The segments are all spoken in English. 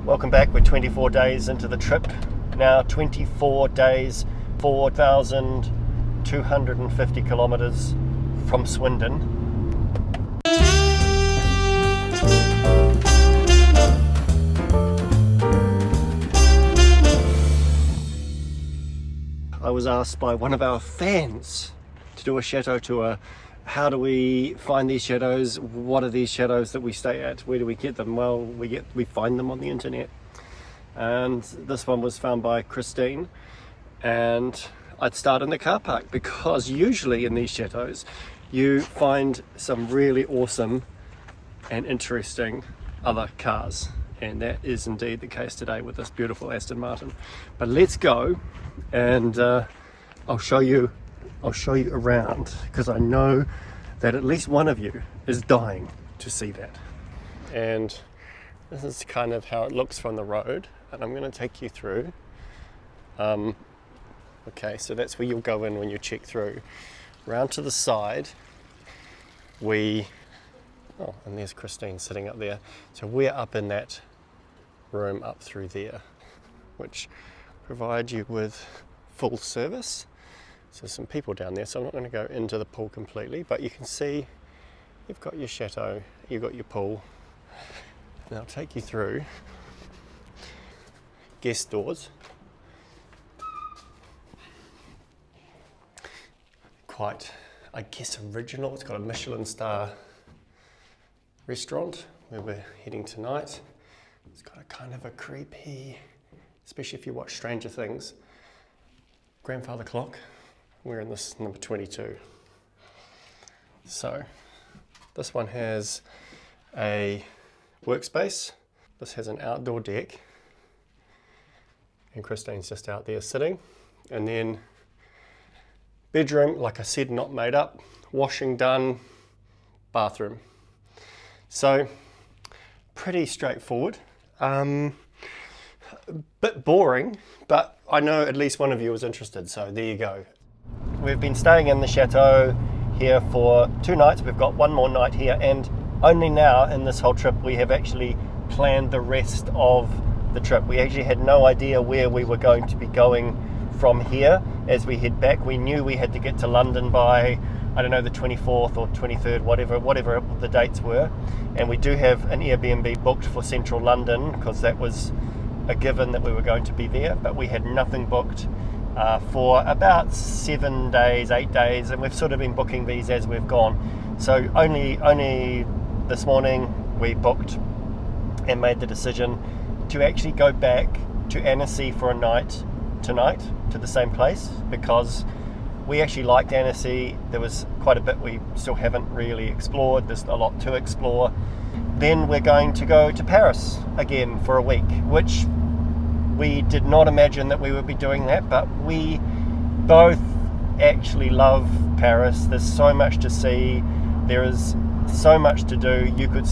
Welcome back. We're 24 days into the trip now. 24 days, 4,250 kilometers from Swindon. I was asked by one of our fans to do a chateau tour. How do we find these chateaus? What are these chateaus that we stay at? Where do we get them? Well, we find them on the internet. And this one was found by Christine. And I'd start in the car park because usually in these chateaus you find some really awesome and interesting other cars. And that is indeed the case today with this beautiful Aston Martin. But let's go and I'll show you around, because I know that at least one of you is dying to see that. And this is kind of how it looks from the road, and I'm going to take you through. Okay, so that's where you'll go in when you check through. Round to the side, and there's Christine sitting up there. So we're up in that room up through there, which provides you with full service. So some people down there, so I'm not going to go into the pool completely, but you can see you've got your chateau, you've got your pool, and I'll take you through guest doors. Quite, I guess, original. It's got a Michelin star restaurant where we're heading tonight. It's got a kind of a creepy, especially if you watch Stranger Things, grandfather clock. We're in this number 22. So this one has a workspace. This has an outdoor deck. And Christine's just out there sitting. And then bedroom, like I said, not made up. Washing done, bathroom. So pretty straightforward. Bit boring, but I know at least one of you was interested, so there you go. We've been staying in the chateau here for 2 nights. We've got one more night here, and only now in this whole trip we have actually planned the rest of the trip. We actually had no idea where we were going to be going from here as we head back. We knew we had to get to London by, I don't know, the 24th or 23rd, whatever the dates were. And we do have an Airbnb booked for central London because that was a given that we were going to be there, but we had nothing booked for about 7 days, 8 days, and we've sort of been booking these as we've gone. So only this morning we booked and made the decision to actually go back to Annecy for a night tonight, to the same place, because we actually liked Annecy. There was quite a bit we still haven't really explored. There's a lot to explore. Then we're going to go to Paris again for a week, which we did not imagine that we would be doing that, but we both actually love Paris. There's so much to see. There is so much to do. You could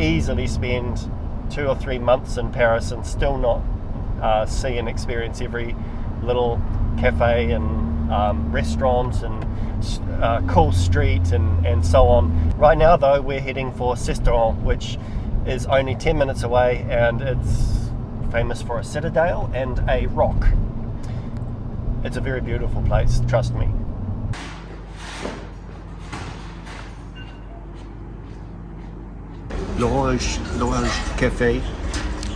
easily spend 2 or 3 months in Paris and still not see and experience every little cafe and restaurant and cool street and so on. Right now though, we're heading for Sisteron, which is only 10 minutes away, and it's famous for a citadel and a rock. It's a very beautiful place, trust me. L'Orange Cafe,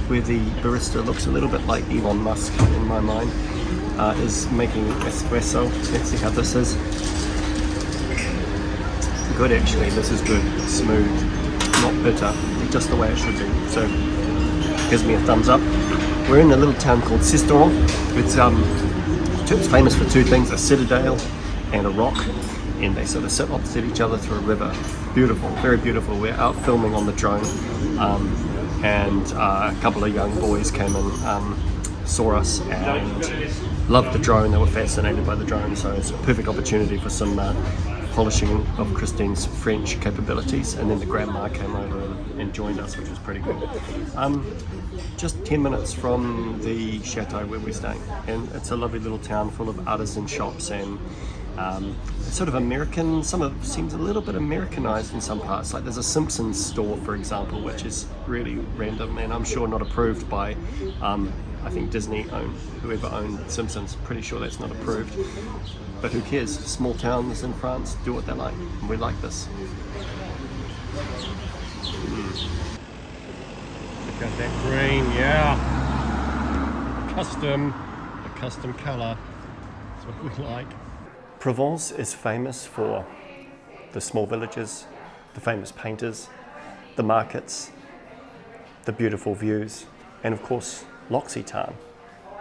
where the barista looks a little bit like Elon Musk in my mind, is making espresso. Let's see how this is. Good, actually. This is good. Smooth, not bitter, just the way it should be. So gives me a thumbs up. We're in a little town called Sisteron. It's famous for 2 things: a citadel and a rock, and they sort of sit opposite each other through a river. Beautiful, very beautiful. We're out filming on the drone, and a couple of young boys came and saw us and loved the drone. They were fascinated by the drone, so it's a perfect opportunity for some polishing of Christine's French capabilities. And then the grandma came over and joined us, which was pretty good. Just 10 minutes from the chateau where we're staying, and it's a lovely little town full of artisan shops and It's sort of American, some of it seems a little bit Americanized in some parts. Like there's a Simpsons store, for example, which is really random and I'm sure not approved by, I think Disney whoever owned Simpsons, pretty sure that's not approved. But who cares? Small towns in France do what they like, and we like this. Look at that green, yeah. A custom colour. That's what we like. Provence is famous for the small villages, the famous painters, the markets, the beautiful views, and of course L'Occitane,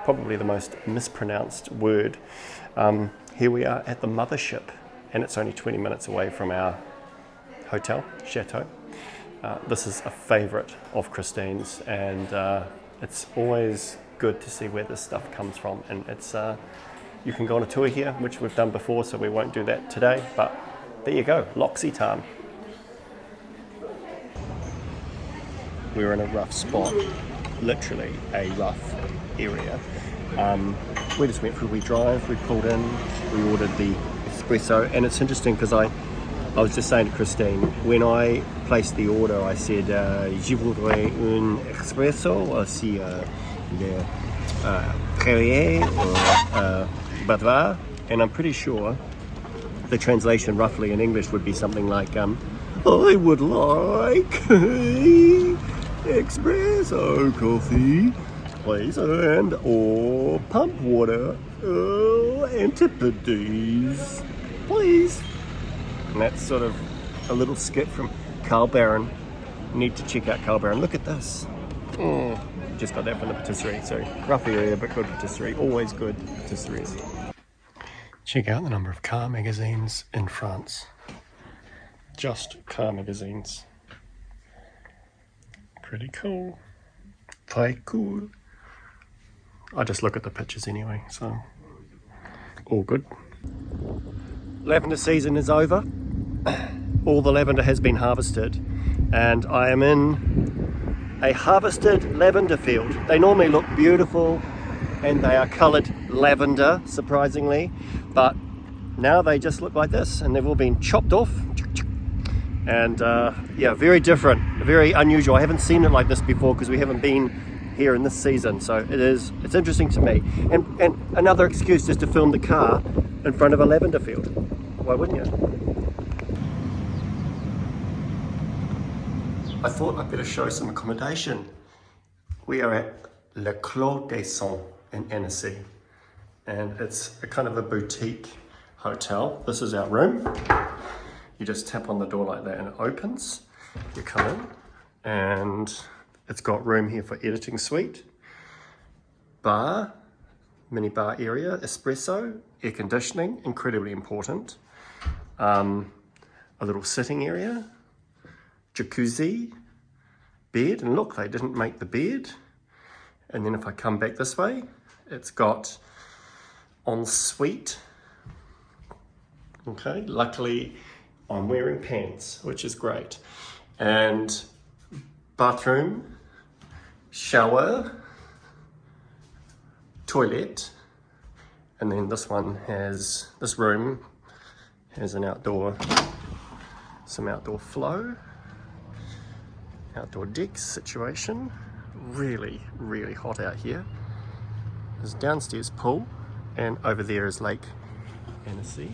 probably the most mispronounced word. Here we are at the mothership, and it's only 20 minutes away from our hotel, chateau. This is a favourite of Christine's, and it's always good to see where this stuff comes from. And it's you can go on a tour here, which we've done before, so we won't do that today. But there you go, L'Occitane. We're in a rough spot, literally a rough area. We just went for a wee drive, we pulled in, we ordered the espresso, and it's interesting because I was just saying to Christine, when I placed the order, I said, je voudrais un espresso, aussi le Perrier or Bavarois, and I'm pretty sure the translation roughly in English would be something like, I would like espresso coffee, please, and or pump water, Antipodes, please. And that's sort of a little skit from Carl Barron. Need to check out Carl Barron. Look at this. Just got that from the patisserie. So rough area, but good patisserie. Always good patisseries. Check out the number of car magazines in France. Just car magazines. Pretty cool. Very cool. I just look at the pictures anyway, so all good. Lavender season is over. All the lavender has been harvested, and I am in a harvested lavender field. They normally look beautiful and they are coloured lavender, surprisingly, but now they just look like this, and they've all been chopped off. And yeah, very different, very unusual. I haven't seen it like this before because we haven't been here in this season, so it's interesting to me. And another excuse just to film the car in front of a lavender field. Why wouldn't you? I thought I'd better show some accommodation. We are at Le Clos Des Sens in Annecy, and it's a kind of a boutique hotel. This is our room. You just tap on the door like that and it opens. You come in, and it's got room here for editing suite, bar, mini bar area, espresso, air conditioning, incredibly important. A little sitting area, jacuzzi, bed, and look, they didn't make the bed. And then if I come back this way, it's got ensuite. Okay, luckily I'm wearing pants, which is great. And bathroom, shower, toilet, and then this room has an some outdoor flow, outdoor decks situation. Really, really hot out here. There's a downstairs pool, and over there is Lake Annecy.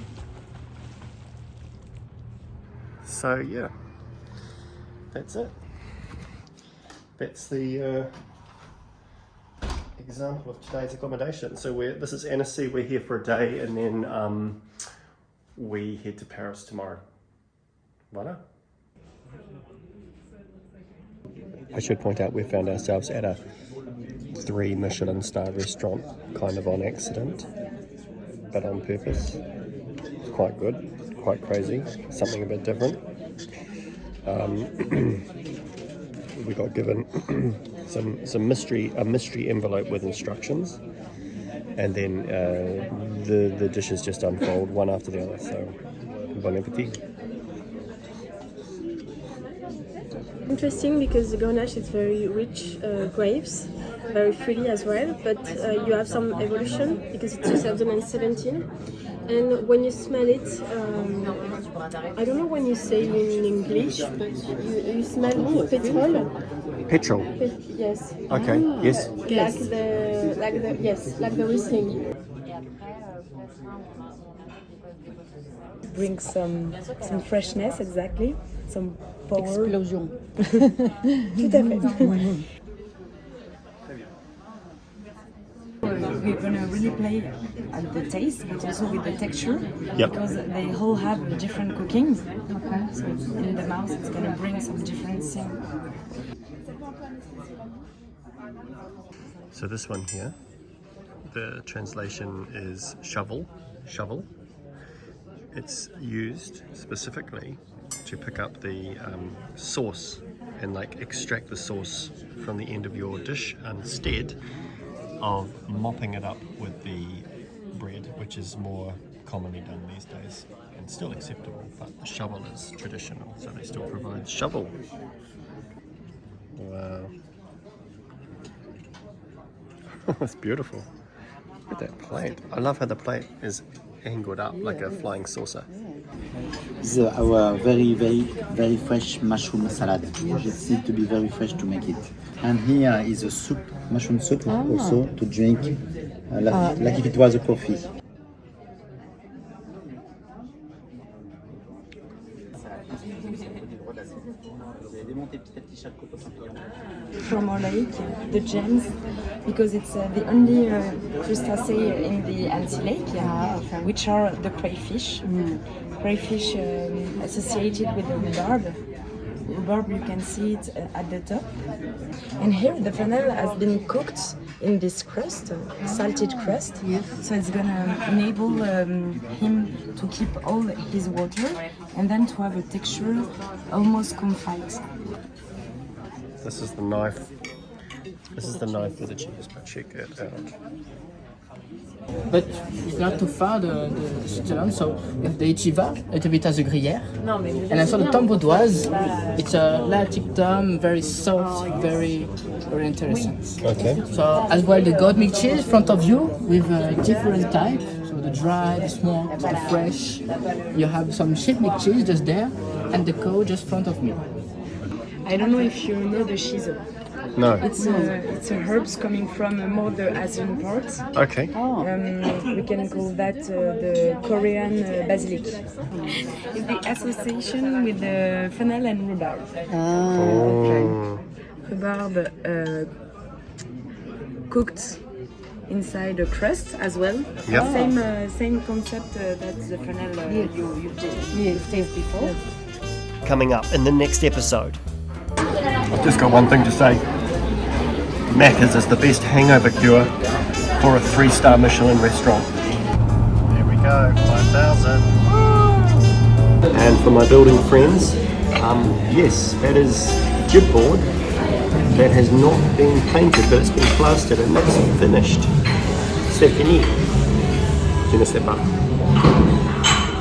So yeah, that's it. That's the example of today's accommodation. So this is Annecy, we're here for a day, and then we head to Paris tomorrow. Voilà. I should point out we found ourselves at a 3 Michelin star restaurant, kind of on accident, but on purpose. It's quite good, quite crazy, something a bit different. We got given a mystery envelope with instructions, and then the dishes just unfold one after the other. So, bon appetit. Interesting because the Grenache is very rich grapes, very fruity as well, but you have some evolution because it's 2017. And when you smell it, I don't know when you say in English, but you smell petrol. Petrol. Yes. Okay. Yes. Like the Riesling. Brings some freshness, exactly, some power. Explosion. Tout à fait. We're gonna really play at the taste, but also with the texture, Yep. because they all have a different cooking. Okay. So in the mouth, it's gonna bring some different thing. So this one here, the translation is shovel. It's used specifically to pick up the sauce and like extract the sauce from the end of your dish instead of mopping it up with the bread, which is more commonly done these days and still acceptable, but the shovel is traditional, so they still provide shovel. Wow. That's beautiful. Look at that plate. I love how the plate is angled up like a flying saucer. This is our very fresh mushroom salad. It needs to be very fresh to make it. And here is a soup, mushroom soup, also to drink, like if it was a coffee. From our lake, the gems, because it's the only crustacea in the Annecy lake, which are the crayfish. Crayfish associated with the rhubarb. Rhubarb, you can see it at the top. And here the fennel has been cooked in this crust, salted crust. So it's gonna enable him to keep all his water and then to have a texture almost confit. This is the knife. This is the knife for the cheese, but check it out. But it's not too far the Sisteron, so the Echiva, a little bit as a gruyère. And also the tom vaudoise, it's a lactic tom, very soft, very interesting. Okay. So as well the goat milk cheese in front of you with different type, so the dry, the smoked, the fresh. You have some sheep milk cheese just there, and the cow just in front of me. I don't know if you know the shiso. No. It's herbs coming from more the Asian part. Okay. We can call that the Korean basilic. It's the association with the fennel and rhubarb. Rhubarb cooked inside a crust as well. Yep. Same concept that the fennel you've tasted before. Coming up in the next episode. I've just got one thing to say. Macca's is the best hangover cure for a 3-star Michelin restaurant. There we go, 5,000. And for my building friends, yes, that is jib board that has not been painted, but it's been plastered and that's finished. C'est fini. Je ne sais pas.